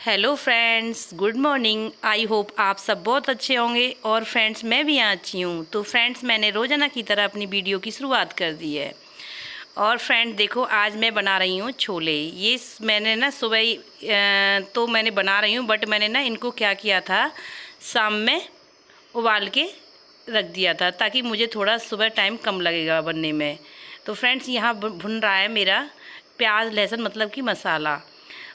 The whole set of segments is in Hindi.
Hello friends, good morning. I hope आप सब बहुत अच्छे होंगे। और फ्रेंड्स, मैं भी यहाँ अच्छी हूँ। तो फ्रेंड्स, मैंने रोज़ाना की तरह अपनी वीडियो की शुरुआत कर दी है। और फ्रेंड्स देखो, आज मैं बना रही हूँ छोले। ये मैंने ना सुबह ही तो मैंने बना रही हूँ, बट मैंने ना इनको क्या किया था, शाम में उबाल के रख दिया था ताकि मुझे थोड़ा सुबह टाइम कम लगेगा बनने में। तो फ्रेंड्स, यहाँ भुन रहा है मेरा प्याज लहसुन, मतलब कि मसाला।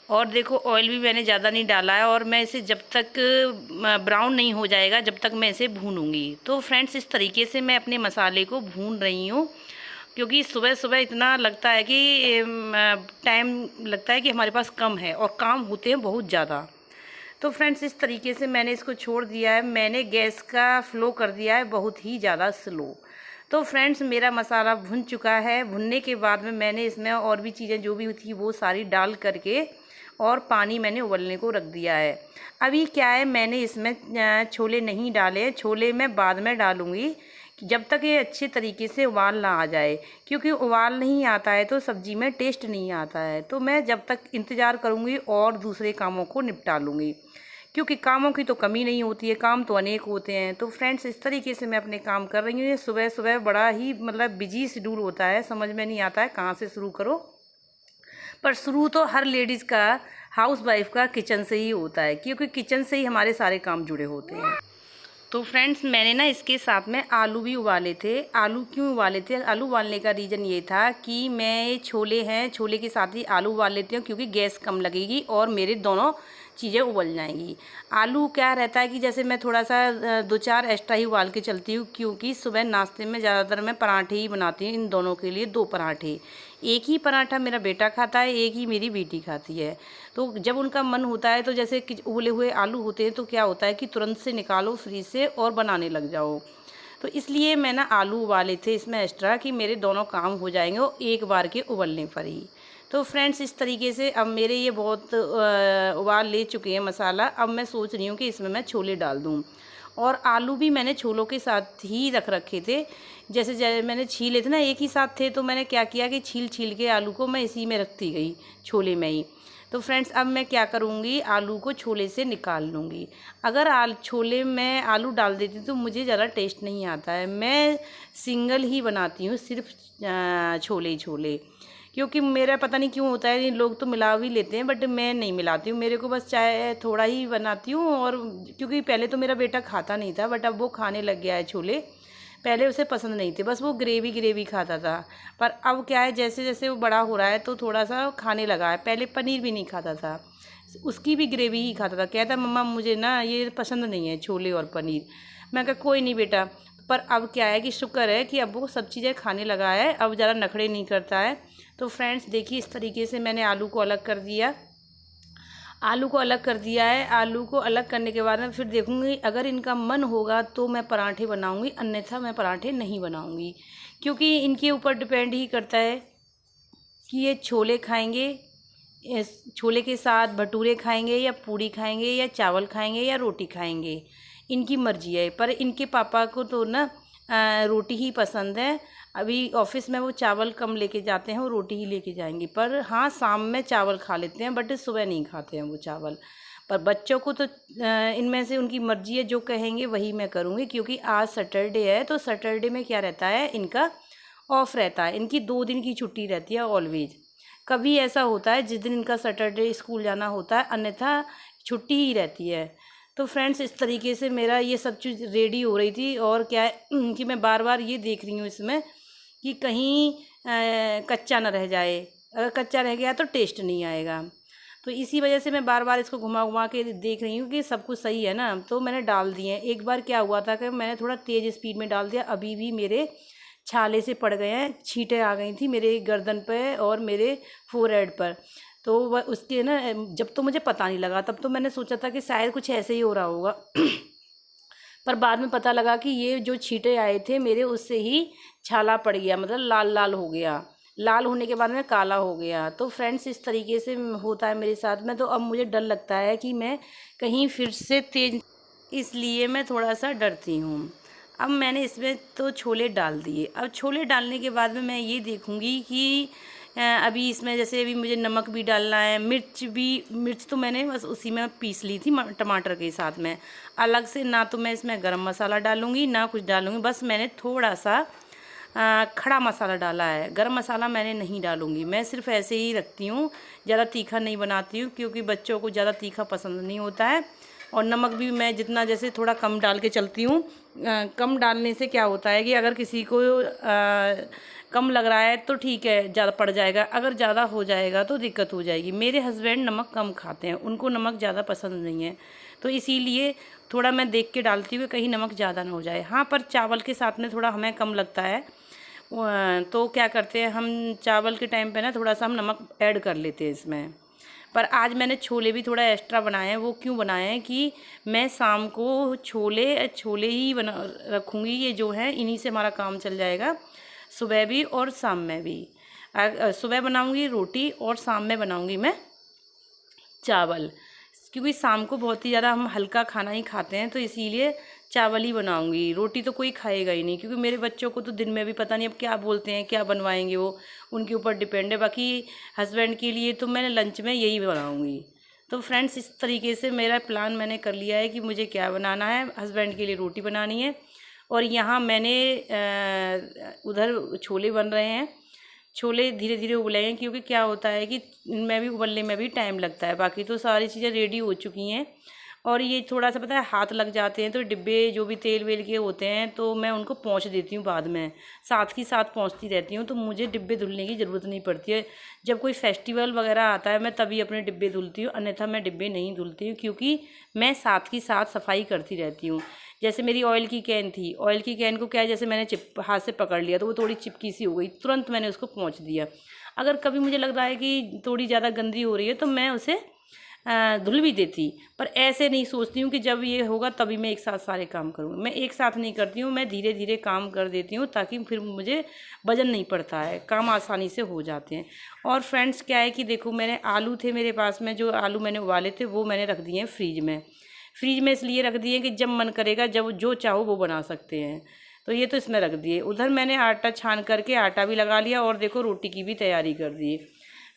और देखो, ऑयल भी मैंने ज़्यादा नहीं डाला है, और मैं इसे जब तक ब्राउन नहीं हो जाएगा जब तक मैं इसे भूनूंगी। तो फ्रेंड्स, इस तरीके से मैं अपने मसाले को भून रही हूँ, क्योंकि सुबह सुबह इतना लगता है कि टाइम लगता है कि हमारे पास कम है और काम होते हैं बहुत ज़्यादा। तो फ्रेंड्स, इस तरीके से मैंने इसको छोड़ दिया है। मैंने गैस का फ्लो कर दिया है बहुत ही ज़्यादा स्लो। तो फ्रेंड्स, मेरा मसाला भुन चुका है। भुनने के बाद में मैंने इसमें और भी चीज़ें जो भी थी वो सारी डाल करके और पानी मैंने उबलने को रख दिया है। अभी क्या है, मैंने इसमें छोले नहीं डाले। छोले मैं बाद में डालूँगी, जब तक ये अच्छे तरीके से उबाल ना आ जाए, क्योंकि उबाल नहीं आता है तो सब्ज़ी में टेस्ट नहीं आता है। तो मैं जब तक इंतज़ार करूँगी और दूसरे कामों को निपटा लूँगी, क्योंकि कामों की तो कमी नहीं होती है, काम तो अनेक होते हैं। तो फ्रेंड्स, इस तरीके से मैं अपने काम कर रही हूँ। ये सुबह सुबह बड़ा ही मतलब बिजी शेड्यूल होता है, समझ में नहीं आता है कहाँ से शुरू करो। पर शुरू तो हर लेडीज़ का, हाउस वाइफ का किचन से ही होता है, क्योंकि किचन से ही हमारे सारे काम जुड़े होते हैं। तो फ्रेंड्स, मैंने ना इसके साथ में आलू भी उबाले थे। आलू क्यों उबाले थे? आलू उबालने का रीज़न ये था कि मैं छोले हैं, छोले के साथ ही आलू उबाल लेती हूँ, क्योंकि गैस कम लगेगी और मेरे दोनों चीज़ें उबल जाएंगी। आलू क्या रहता है कि जैसे मैं थोड़ा सा 2-4 एक्स्ट्रा ही उबाल के चलती हूँ, क्योंकि सुबह नाश्ते में ज़्यादातर मैं पराठे ही बनाती हूँ। इन दोनों के लिए 2 पराठे। एक ही पराठा मेरा बेटा खाता है, एक ही मेरी बेटी खाती है। तो जब उनका मन होता है, तो जैसे कि उबले हुए आलू होते हैं, तो क्या होता है कि तुरंत से निकालो फ्रीज से और बनाने लग जाओ। तो इसलिए मैं ना आलू उबाले थे इसमें एक्स्ट्रा, कि मेरे दोनों काम हो जाएंगे और एक बार के उबलने पर ही। तो फ्रेंड्स, इस तरीके से अब मेरे ये बहुत उबाल ले चुके हैं मसाला। अब मैं सोच रही हूँ कि इसमें मैं छोले डाल दूँ। और आलू भी मैंने छोलों के साथ ही रख रखे थे। जैसे मैंने छीले थे ना, एक ही साथ थे, तो मैंने क्या किया कि छील छील के आलू को मैं इसी में रखती गई, छोले में ही। तो फ्रेंड्स, अब मैं क्या करूँगी, आलू को छोले से निकाल लूँगी। अगर छोले में आलू डाल देती तो मुझे ज़्यादा टेस्ट नहीं आता है। मैं सिंगल ही बनाती हूँ, सिर्फ छोले ही छोले, क्योंकि मेरा पता नहीं क्यों होता है। लोग तो मिला भी लेते हैं, बट मैं नहीं मिलाती हूँ। मेरे को बस चाय थोड़ा ही बनाती हूँ। और क्योंकि पहले तो मेरा बेटा खाता नहीं था, बट अब वो खाने लग गया है छोले। पहले उसे पसंद नहीं थे, बस वो ग्रेवी ग्रेवी खाता था। पर अब क्या है, जैसे जैसे वो बड़ा हो रहा है तो थोड़ा सा खाने लगा है। पहले पनीर भी नहीं खाता था, उसकी भी ग्रेवी ही खाता था। कहता मम्मा मुझे ना ये पसंद नहीं है, छोले और पनीर। मैं कहा कोई नहीं बेटा। पर अब क्या है कि शुक्र है कि अब वो सब चीज़ें खाने लगा है, अब ज़्यादा नखरे नहीं करता है। तो फ्रेंड्स देखिए, इस तरीके से मैंने आलू को अलग कर दिया। आलू को अलग कर दिया है। आलू को अलग करने के बाद में फिर देखूंगी, अगर इनका मन होगा तो मैं पराठे बनाऊंगी, अन्यथा मैं पराठे नहीं बनाऊंगी, क्योंकि इनके ऊपर डिपेंड ही करता है कि ये छोले खाएंगे, इस छोले के साथ भटूरे खाएंगे या पूड़ी खाएंगे या चावल खाएंगे या रोटी खाएंगे। इनकी मर्जी है। पर इनके पापा को तो ना रोटी ही पसंद है। अभी ऑफिस में वो चावल कम लेके जाते हैं, वो रोटी ही लेके जाएंगे। पर हाँ, शाम में चावल खा लेते हैं, बट सुबह नहीं खाते हैं वो चावल। पर बच्चों को तो इनमें से उनकी मर्जी है, जो कहेंगे वही मैं करूँगी। क्योंकि आज सैटरडे है, तो सैटरडे में क्या रहता है, इनका ऑफ रहता है। इनकी 2 दिन की छुट्टी रहती है ऑलवेज। कभी ऐसा होता है जिस दिन इनका सैटरडे स्कूल जाना होता है, अन्यथा छुट्टी ही रहती है। तो फ्रेंड्स, इस तरीके से मेरा ये सब चीज़ रेडी हो रही थी। और क्या है कि मैं बार बार ये देख रही हूँ इसमें कि कहीं कच्चा ना रह जाए। अगर कच्चा रह गया तो टेस्ट नहीं आएगा। तो इसी वजह से मैं बार बार इसको घुमा घुमा के देख रही हूँ कि सब कुछ सही है ना। तो मैंने डाल दिए। एक बार क्या हुआ था कि मैंने थोड़ा तेज़ स्पीड में डाल दिया, अभी भी मेरे छाले से पड़ गए हैं, छींटें आ गई थी मेरे गर्दन पे और मेरे फोरहेड पर। तो वह उसके ना, जब तो मुझे पता नहीं लगा, तब तो मैंने सोचा था कि शायद कुछ ऐसे ही हो रहा होगा। पर बाद में पता लगा कि ये जो छींटे आए थे मेरे, उससे ही छाला पड़ गया, मतलब लाल लाल हो गया। लाल होने के बाद में काला हो गया। तो फ्रेंड्स, इस तरीके से होता है मेरे साथ में। तो अब मुझे डर लगता है कि मैं कहीं फिर से तेज, इसलिए मैं थोड़ा सा डरती हूँ। अब मैंने इसमें तो छोले डाल दिए। अब छोले डालने के बाद में मैं ये देखूँगी कि अभी इसमें जैसे अभी मुझे नमक भी डालना है, मिर्च तो मैंने बस उसी में पीस ली थी टमाटर के साथ में। अलग से ना तो मैं इसमें गरम मसाला डालूँगी ना कुछ डालूँगी, बस मैंने थोड़ा सा खड़ा मसाला डाला है। गरम मसाला मैंने नहीं डालूँगी, मैं सिर्फ ऐसे ही रखती हूँ, ज़्यादा तीखा नहीं बनाती हूँ क्योंकि बच्चों को ज़्यादा तीखा पसंद नहीं होता है। और नमक भी मैं जितना जैसे थोड़ा कम डाल के चलती हूँ। कम डालने से क्या होता है कि अगर किसी को कम लग रहा है तो ठीक है, ज़्यादा पड़ जाएगा, अगर ज़्यादा हो जाएगा तो दिक्कत हो जाएगी। मेरे हस्बैंड नमक कम खाते हैं, उनको नमक ज़्यादा पसंद नहीं है, तो इसीलिए थोड़ा मैं देख के डालती हूँ कहीं नमक ज़्यादा ना हो जाए। हाँ, पर चावल के साथ में थोड़ा हमें कम लगता है, तो क्या करते हैं हम चावल के टाइम पे ना थोड़ा सा हम नमक ऐड कर लेते हैं इसमें। पर आज मैंने छोले भी थोड़ा एक्स्ट्रा बनाए हैं। वो क्यों बनाए हैं कि मैं शाम को छोले ही बना रखूँगी, ये जो है इन्हीं से हमारा काम चल जाएगा, सुबह भी और शाम में भी। सुबह बनाऊँगी रोटी और शाम में बनाऊँगी मैं चावल, क्योंकि शाम को बहुत ही ज़्यादा हम हल्का खाना ही खाते हैं, तो इसीलिए चावल ही बनाऊंगी। रोटी तो कोई खाएगा ही नहीं, क्योंकि मेरे बच्चों को तो दिन में भी पता नहीं अब क्या बोलते हैं, क्या बनवाएंगे, वो उनके ऊपर डिपेंड है। बाकी हस्बैंड के लिए तो मैंने लंच में यही बनाऊंगी। तो फ्रेंड्स, इस तरीके से मेरा प्लान मैंने कर लिया है कि मुझे क्या बनाना है। हस्बैंड के लिए रोटी बनानी है, और यहाँ मैंने उधर छोले बन रहे हैं। छोले धीरे धीरे उबलेंगे, क्योंकि क्या होता है कि इनमें भी उबलने में भी टाइम लगता है। बाकी तो सारी चीज़ें रेडी हो चुकी हैं, और ये थोड़ा सा पता है हाथ लग जाते हैं, तो डिब्बे जो भी तेल वेल के होते हैं तो मैं उनको पोंछ देती हूँ बाद में, साथ ही साथ पोंछती रहती हूँ, तो मुझे डिब्बे धुलने की ज़रूरत नहीं पड़ती है। जब कोई फेस्टिवल वगैरह आता है मैं तभी अपने डिब्बे धुलती हूँ, अन्यथा मैं डिब्बे नहीं धुलती हूँ, क्योंकि मैं साथ ही साथ सफाई करती रहती हूँ। जैसे मेरी ऑयल की कैन थी, ऑयल की कैन को क्या है, जैसे मैंने हाथ से पकड़ लिया तो वो थोड़ी चिपकी सी हो गई, तुरंत मैंने उसको पोंछ दिया। अगर कभी मुझे लग रहा है कि थोड़ी ज़्यादा गंदी हो रही है तो मैं उसे धुल भी देती, पर ऐसे नहीं सोचती हूँ कि जब ये होगा तभी मैं एक साथ सारे काम करूँ। मैं एक साथ नहीं करती हूँ, मैं धीरे धीरे काम कर देती हूँ, ताकि फिर मुझे वजन नहीं पड़ता है, काम आसानी से हो जाते हैं। और फ्रेंड्स, क्या है कि देखो, मैंने आलू थे मेरे पास में, जो आलू मैंने उबाले थे वो मैंने रख दिए हैं फ्रीज में। फ्रीज में इसलिए रख दिए कि जब मन करेगा, जब जो चाहो वो बना सकते हैं, तो ये तो इसमें रख दिए। उधर मैंने आटा छान करके आटा भी लगा लिया, और देखो रोटी की भी तैयारी कर दी,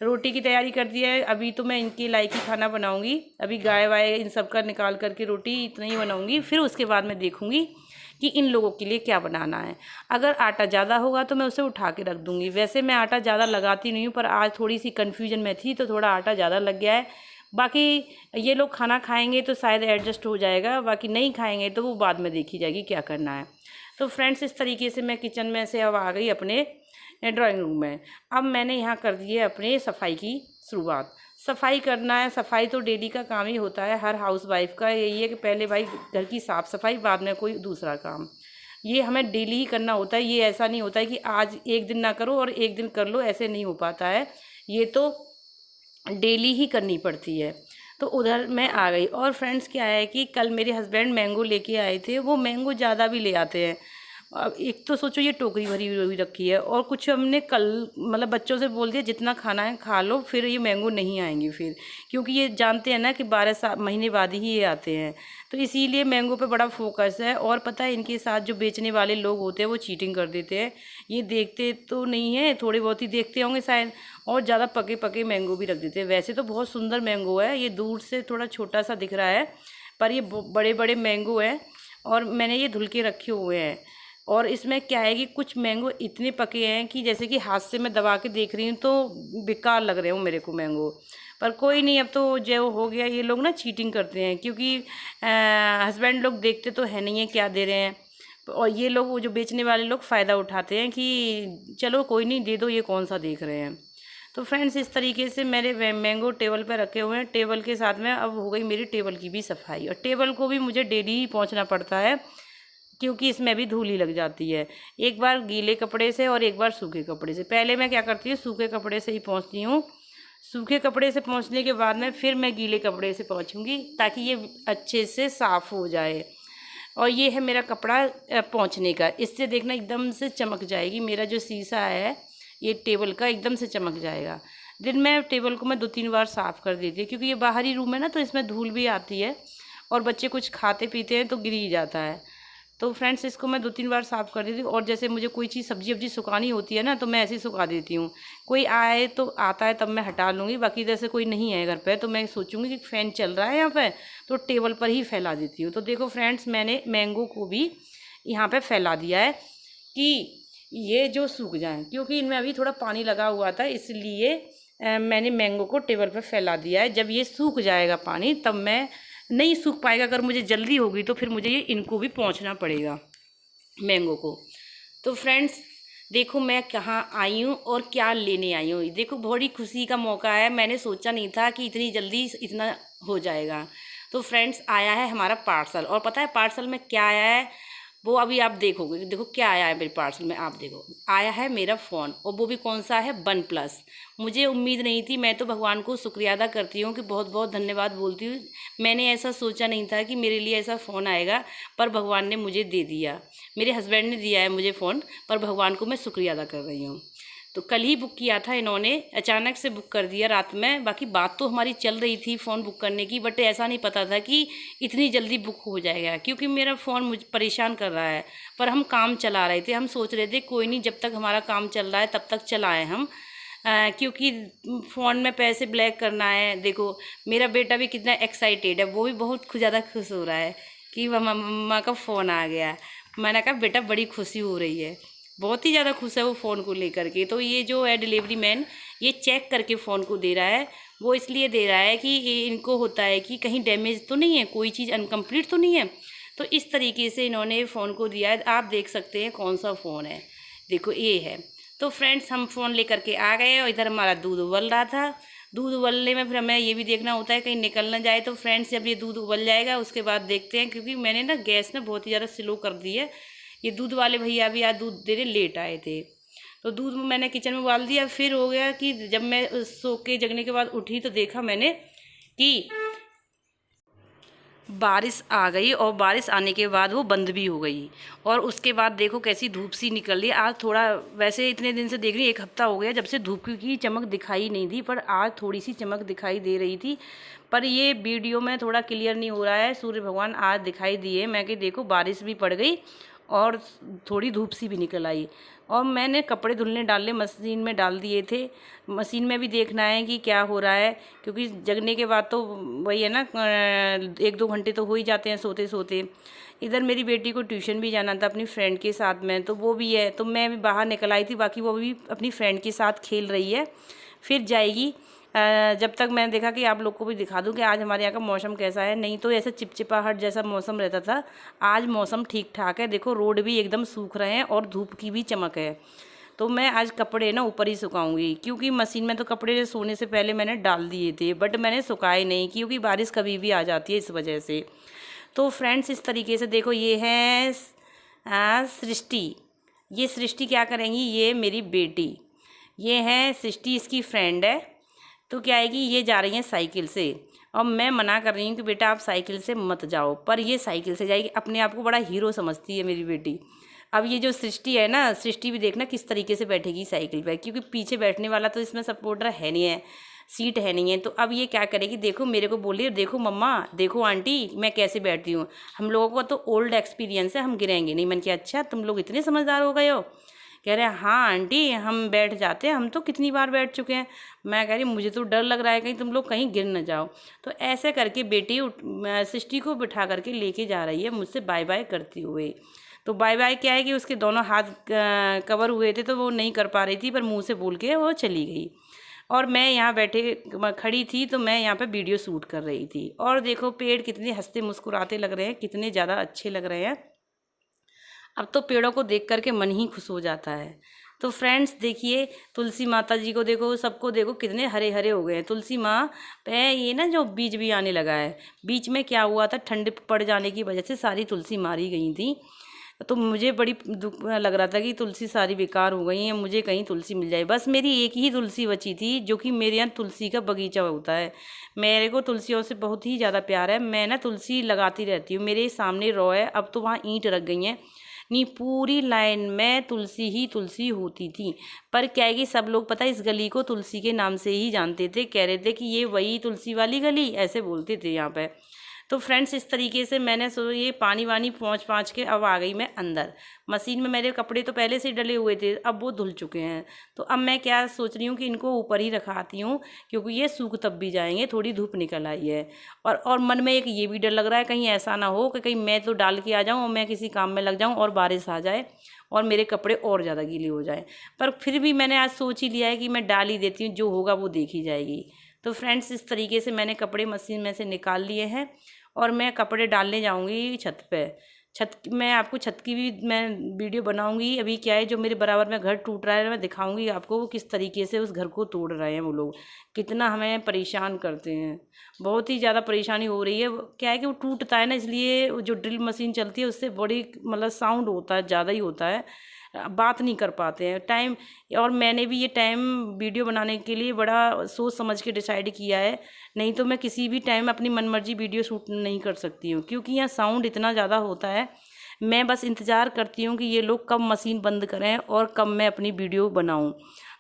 रोटी की तैयारी कर दी है। अभी तो मैं इनके लायक ही खाना बनाऊंगी, अभी गाय वाय इन सब का निकाल करके रोटी इतना ही बनाऊंगी, फिर उसके बाद मैं देखूंगी कि इन लोगों के लिए क्या बनाना है। अगर आटा ज़्यादा होगा तो मैं उसे उठा के रख दूंगी। वैसे मैं आटा ज़्यादा लगाती नहीं हूँ, पर आज थोड़ी सी कन्फ्यूजन में थी तो थोड़ा आटा ज़्यादा लग गया है। बाकी ये लोग खाना खाएंगे तो शायद एडजस्ट हो जाएगा, बाकी नहीं खाएंगे तो वो बाद में देखी जाएगी क्या करना है। तो फ्रेंड्स, इस तरीके से मैं किचन में से अब आ गई अपने ड्राइंग रूम में। अब मैंने यहाँ कर दी है अपने सफाई की शुरुआत। सफाई करना है, सफाई तो डेली का काम ही होता है, हर हाउस वाइफ का यही है कि पहले भाई घर की साफ़ सफाई, बाद में कोई दूसरा काम। ये हमें डेली ही करना होता है, ये ऐसा नहीं होता है कि आज एक दिन ना करो और एक दिन कर लो, ऐसे नहीं हो पाता है, ये तो डेली ही करनी पड़ती है। तो उधर मैं आ गई। और फ्रेंड्स, क्या है कि कल मेरे हस्बैंड मैंगो लेके आए थे, वो मैंगो ज़्यादा भी ले आते हैं। अब एक तो सोचो ये टोकरी भरी हुई रखी है, और कुछ हमने कल मतलब बच्चों से बोल दिया जितना खाना है खा लो, फिर ये मैंगो नहीं आएंगे फिर, क्योंकि ये जानते हैं ना कि 12 महीने बाद ही ये आते हैं, तो इसीलिए मैंगो पे बड़ा फोकस है। और पता है, इनके साथ जो बेचने वाले लोग होते हैं वो चीटिंग कर देते हैं, ये देखते तो नहीं है, थोड़े बहुत ही देखते होंगे शायद, और ज़्यादा पके पके मैंगो भी रख देते हैं। वैसे तो बहुत सुंदर मैंगो है, ये दूर से थोड़ा छोटा सा दिख रहा है, पर ये बड़े बड़े मैंगो हैं, और मैंने ये धुल के रखे हुए हैं। और इसमें क्या है कि कुछ मैंगो इतने पके हैं कि जैसे कि हाथ से मैं दबा के देख रही हूँ तो बेकार लग रहे हो मेरे को मैंगो, पर कोई नहीं, अब तो जो हो गया। ये लोग ना चीटिंग करते हैं, क्योंकि हस्बैंड लोग देखते तो है नहीं है क्या दे रहे हैं, और ये लोग, वो जो बेचने वाले लोग, फ़ायदा उठाते हैं कि चलो कोई नहीं, दे दो, ये कौन सा देख रहे हैं। तो फ्रेंड्स, इस तरीके से मेरे मैंगो टेबल पर रखे हुए हैं। टेबल के साथ में अब हो गई मेरी टेबल की भी सफाई, और टेबल को भी मुझे डेली ही पोंछना पड़ता है, क्योंकि इसमें भी धूल ही लग जाती है, एक बार गीले कपड़े से और एक बार सूखे कपड़े से। पहले मैं क्या करती हूँ, सूखे कपड़े से ही पोंछती हूँ, सूखे कपड़े से पोंछने के बाद में फिर मैं गीले कपड़े से पोंछूंगी, ताकि ये अच्छे से साफ़ हो जाए। और ये है मेरा कपड़ा पोंछने का, इससे देखना एकदम से चमक जाएगी। मेरा जो शीशा है ये टेबल का, एकदम से चमक जाएगा। दिन में टेबल को मैं 2-3 बार साफ़ कर देती हूँ, क्योंकि ये बाहरी रूम है ना, तो इसमें धूल भी आती है, और बच्चे कुछ खाते पीते हैं तो गिर ही जाता है। तो फ्रेंड्स इसको मैं 2-3 बार साफ़ कर देती हूँ। और जैसे मुझे कोई चीज़ सब्जी वब्जी सुखानी होती है ना, तो मैं ऐसे ही सुखा देती हूँ। कोई आए तो आता है तब मैं हटा लूँगी, बाकी जैसे कोई नहीं है घर पे तो मैं सोचूँगी कि फ़ैन चल रहा है यहाँ पे, तो टेबल पर ही फैला देती हूँ। तो देखो फ्रेंड्स, मैंने मैंगो को भी यहाँ पे फैला दिया है कि ये जो सूख जाएँ, क्योंकि इनमें अभी थोड़ा पानी लगा हुआ था, इसलिए मैंने मैंगो को टेबल पर फैला दिया है। जब ये सूख जाएगा पानी, तब मैं नहीं सूख पाएगा, अगर मुझे जल्दी होगी तो फिर मुझे ये इनको भी पोंछना पड़ेगा, मैंगो को। तो फ्रेंड्स देखो मैं कहाँ आई हूँ और क्या लेने आई हूँ। देखो बड़ी खुशी का मौका है, मैंने सोचा नहीं था कि इतनी जल्दी इतना हो जाएगा। तो फ्रेंड्स आया है हमारा पार्सल, और पता है पार्सल में क्या आया है वो अभी आप देखोगे। देखो क्या आया है मेरे पार्सल में, आप देखो। आया है मेरा फ़ोन, और वो भी कौन सा है, OnePlus। मुझे उम्मीद नहीं थी, मैं तो भगवान को शुक्रिया अदा करती हूँ कि बहुत बहुत धन्यवाद बोलती हूँ। मैंने ऐसा सोचा नहीं था कि मेरे लिए ऐसा फ़ोन आएगा, पर भगवान ने मुझे दे दिया। मेरे हस्बैंड ने दिया है मुझे फ़ोन, पर भगवान को मैं शुक्रिया अदा कर रही हूँ। तो कल ही बुक किया था इन्होंने, अचानक से बुक कर दिया रात में। बाकी बात तो हमारी चल रही थी फ़ोन बुक करने की, बट ऐसा नहीं पता था कि इतनी जल्दी बुक हो जाएगा, क्योंकि मेरा फ़ोन मुझे परेशान कर रहा है। पर हम काम चला रहे थे, हम सोच रहे थे कोई नहीं, जब तक हमारा काम चल रहा है तब तक चलाएं हम, क्योंकि फ़ोन में पैसे ब्लैक करना है। देखो मेरा बेटा भी कितना एक्साइटेड है, वो भी बहुत ज़्यादा खुश हो रहा है कि मम्मा का फ़ोन आ गया। मैंने कहा बेटा बड़ी खुशी हो रही है, बहुत ही ज़्यादा खुश है वो फ़ोन को लेकर के। तो ये जो है डिलीवरी मैन, ये चेक करके फ़ोन को दे रहा है। वो इसलिए दे रहा है कि इनको होता है कि कहीं डैमेज तो नहीं है, कोई चीज़ अनकम्प्लीट तो नहीं है। तो इस तरीके से इन्होंने फ़ोन को दिया है। आप देख सकते हैं कौन सा फ़ोन है, देखो ये है। तो फ्रेंड्स हम फ़ोन लेकर के आ गए, और इधर हमारा दूध उबल रहा था। दूध उबलने में फिर हमें ये भी देखना होता है कहीं निकल ना जाए। तो फ्रेंड्स जब ये दूध उबल जाएगा उसके बाद देखते हैं, क्योंकि मैंने ना गैस ना बहुत ही ज़्यादा स्लो कर दी है। ये दूध वाले भैया भी आज दूध देने लेट आए थे, तो दूध मैंने किचन में उबाल दिया। फिर हो गया कि जब मैं सो के जगने के बाद उठी तो देखा मैंने कि बारिश आ गई, और बारिश आने के बाद वो बंद भी हो गई। और उसके बाद देखो कैसी धूप सी निकल रही। आज थोड़ा, वैसे इतने दिन से देख रही, 1 हफ्ता हो गया जब से धूप की चमक दिखाई नहीं थी, पर आज थोड़ी सी चमक दिखाई दे रही थी। पर ये वीडियो में थोड़ा क्लियर नहीं हो रहा है। सूर्य भगवान आज दिखाई दिए, मैं कि देखो बारिश भी पड़ गई और थोड़ी धूप सी भी निकल आई। और मैंने कपड़े धुलने डालने मशीन में डाल दिए थे। मशीन में भी देखना है कि क्या हो रहा है, क्योंकि जगने के बाद तो वही है ना, 1-2 घंटे तो हो ही जाते हैं सोते सोते। इधर मेरी बेटी को ट्यूशन भी जाना था अपनी फ्रेंड के साथ में, तो वो भी है। तो मैं भी बाहर निकल आई थी, बाकी वो भी अपनी फ्रेंड के साथ खेल रही है, फिर जाएगी। जब तक मैंने देखा कि आप लोग को भी दिखा दूं कि आज हमारे यहाँ का मौसम कैसा है। नहीं तो ऐसे चिपचिपाहट जैसा मौसम रहता था, आज मौसम ठीक ठाक है। देखो रोड भी एकदम सूख रहे हैं और धूप की भी चमक है। तो मैं आज कपड़े ना ऊपर ही सुखाऊंगी, क्योंकि मशीन में तो कपड़े सोने से पहले मैंने डाल दिए थे, बट मैंने सुखाए नहीं, क्योंकि बारिश कभी भी आ जाती है इस वजह से। तो फ्रेंड्स इस तरीके से देखो, ये है सृष्टि। ये सृष्टि क्या करेंगी, ये मेरी बेटी, ये है सृष्टि इसकी फ्रेंड है। तो क्या है कि ये जा रही हैं साइकिल से, और मैं मना कर रही हूँ कि बेटा आप साइकिल से मत जाओ, पर ये साइकिल से जाएगी। अपने आप को बड़ा हीरो समझती है मेरी बेटी। अब ये जो सृष्टि है ना, सृष्टि भी देखना किस तरीके से बैठेगी साइकिल पर, क्योंकि पीछे बैठने वाला तो इसमें सपोर्टर है नहीं है, सीट है नहीं है। तो अब ये क्या करेगी, देखो मेरे को बोल रही है, देखो मम्मा, देखो आंटी मैं कैसे बैठती हूँ। हम लोगों को तो ओल्ड एक्सपीरियंस है, हम गिरेंगे नहीं। मैंने कहा अच्छा तुम लोग इतने समझदार हो गए हो। कह रहे हैं हाँ आंटी हम बैठ जाते हैं, हम तो कितनी बार बैठ चुके हैं। मैं कह रही मुझे तो डर लग रहा है कहीं तुम लोग कहीं गिर न जाओ। तो ऐसे करके बेटी सृष्टि को बिठा करके लेके जा रही है मुझसे बाय बाय करते हुए। तो बाय बाय क्या है कि उसके दोनों हाथ कवर हुए थे, तो वो नहीं कर पा रही थी, पर मुंह से बोल के वो चली गई। और मैं यहाँ बैठे खड़ी थी, तो मैं यहाँ पे वीडियो शूट कर रही थी। और देखो पेड़ कितने हंसते मुस्कुराते लग रहे हैं, कितने ज़्यादा अच्छे लग रहे हैं। अब तो पेड़ों को देख करके मन ही खुश हो जाता है। तो फ्रेंड्स देखिए, तुलसी माता जी को देखो, सबको देखो कितने हरे हरे हो गए हैं। तुलसी माँ पे ये ना जो बीज भी आने लगा है, बीच में क्या हुआ था, ठंड पड़ जाने की वजह से सारी तुलसी मारी गई थी। तो मुझे बड़ी दुख लग रहा था कि तुलसी सारी बेकार हो गई हैं, मुझे कहीं तुलसी मिल जाए। बस मेरी एक ही तुलसी बची थी, जो कि मेरे यहाँ तुलसी का बगीचा होता है। मेरे को तुलसियों से बहुत ही ज़्यादा प्यार है, मैं ना तुलसी लगाती रहती हूँ। मेरे सामने रो है, अब तो वहाँ ईंट रख गई हैं, नहीं पूरी लाइन में तुलसी ही तुलसी होती थी। पर क्या है कि सब लोग पता है इस गली को तुलसी के नाम से ही जानते थे, कह रहे थे कि ये वही तुलसी वाली गली, ऐसे बोलते थे यहाँ पे। तो फ्रेंड्स इस तरीके से मैंने ये पानी वानी पहुँच के अब आ गई मैं अंदर। मशीन में मेरे कपड़े तो पहले से डले हुए थे, अब वो धुल चुके हैं। तो अब मैं क्या सोच रही हूँ कि इनको ऊपर ही रखाती हूँ, क्योंकि ये सूख तब भी जाएंगे, थोड़ी धूप निकल आई है। और मन में एक ये भी डर लग रहा है, कहीं ऐसा ना हो कि कहीं मैं तो डाल के आ जाऊँ और मैं किसी काम में लग जाऊँ और बारिश आ जाए और मेरे कपड़े और ज़्यादा गीले हो जाए। पर फिर भी मैंने आज सोच ही लिया है कि मैं डाल ही देती हूँ, जो होगा वो देखी जाएगी। तो फ्रेंड्स इस तरीके से मैंने कपड़े मशीन में से निकाल लिए हैं और मैं कपड़े डालने जाऊँगी छत पे। मैं आपको छत की भी मैं वीडियो बनाऊंगी। अभी क्या है, जो मेरे बराबर में घर टूट रहा है, मैं दिखाऊंगी आपको वो किस तरीके से उस घर को तोड़ रहे हैं वो लोग, कितना हमें परेशान करते हैं। बहुत ही ज़्यादा परेशानी हो रही है। क्या है कि वो टूटता है ना, इसलिए वो जो ड्रिल मशीन चलती है उससे बड़ी मतलब साउंड होता है, ज़्यादा ही होता है, बात नहीं कर पाते हैं टाइम। और मैंने भी ये टाइम वीडियो बनाने के लिए बड़ा सोच समझ के डिसाइड किया है, नहीं तो मैं किसी भी टाइम अपनी मनमर्जी वीडियो शूट नहीं कर सकती हूँ, क्योंकि यहाँ साउंड इतना ज़्यादा होता है। मैं बस इंतज़ार करती हूँ कि ये लोग कब मशीन बंद करें और कब मैं अपनी वीडियो बनाऊँ।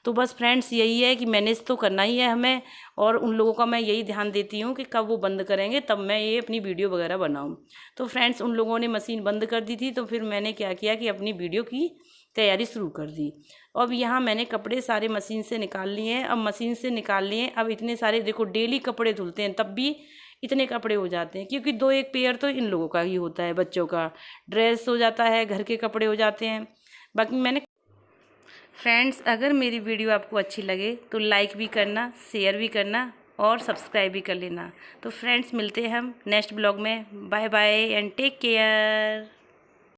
तो बस फ्रेंड्स यही है कि मैनेज तो करना ही है हमें, और उन लोगों का मैं यही ध्यान देती हूँ कि कब वो बंद करेंगे तब मैं ये अपनी वीडियो वगैरह बनाऊँ। तो फ्रेंड्स उन लोगों ने मशीन बंद कर दी थी, तो फिर मैंने क्या किया कि अपनी वीडियो की तैयारी शुरू कर दी। अब यहाँ मैंने कपड़े सारे मशीन से निकाल लिए हैं। अब मशीन से निकाल लिए, अब इतने सारे देखो डेली कपड़े धुलते हैं तब भी इतने कपड़े हो जाते हैं, क्योंकि 2-1 पेयर तो इन लोगों का ही होता है, बच्चों का ड्रेस हो जाता है, घर के कपड़े हो जाते हैं। बाकी मैंने फ्रेंड्स अगर मेरी वीडियो आपको अच्छी लगे तो लाइक भी करना, शेयर भी करना और सब्सक्राइब भी कर लेना। तो फ्रेंड्स मिलते हैं हम नेक्स्ट ब्लॉग में। Bye bye and take care.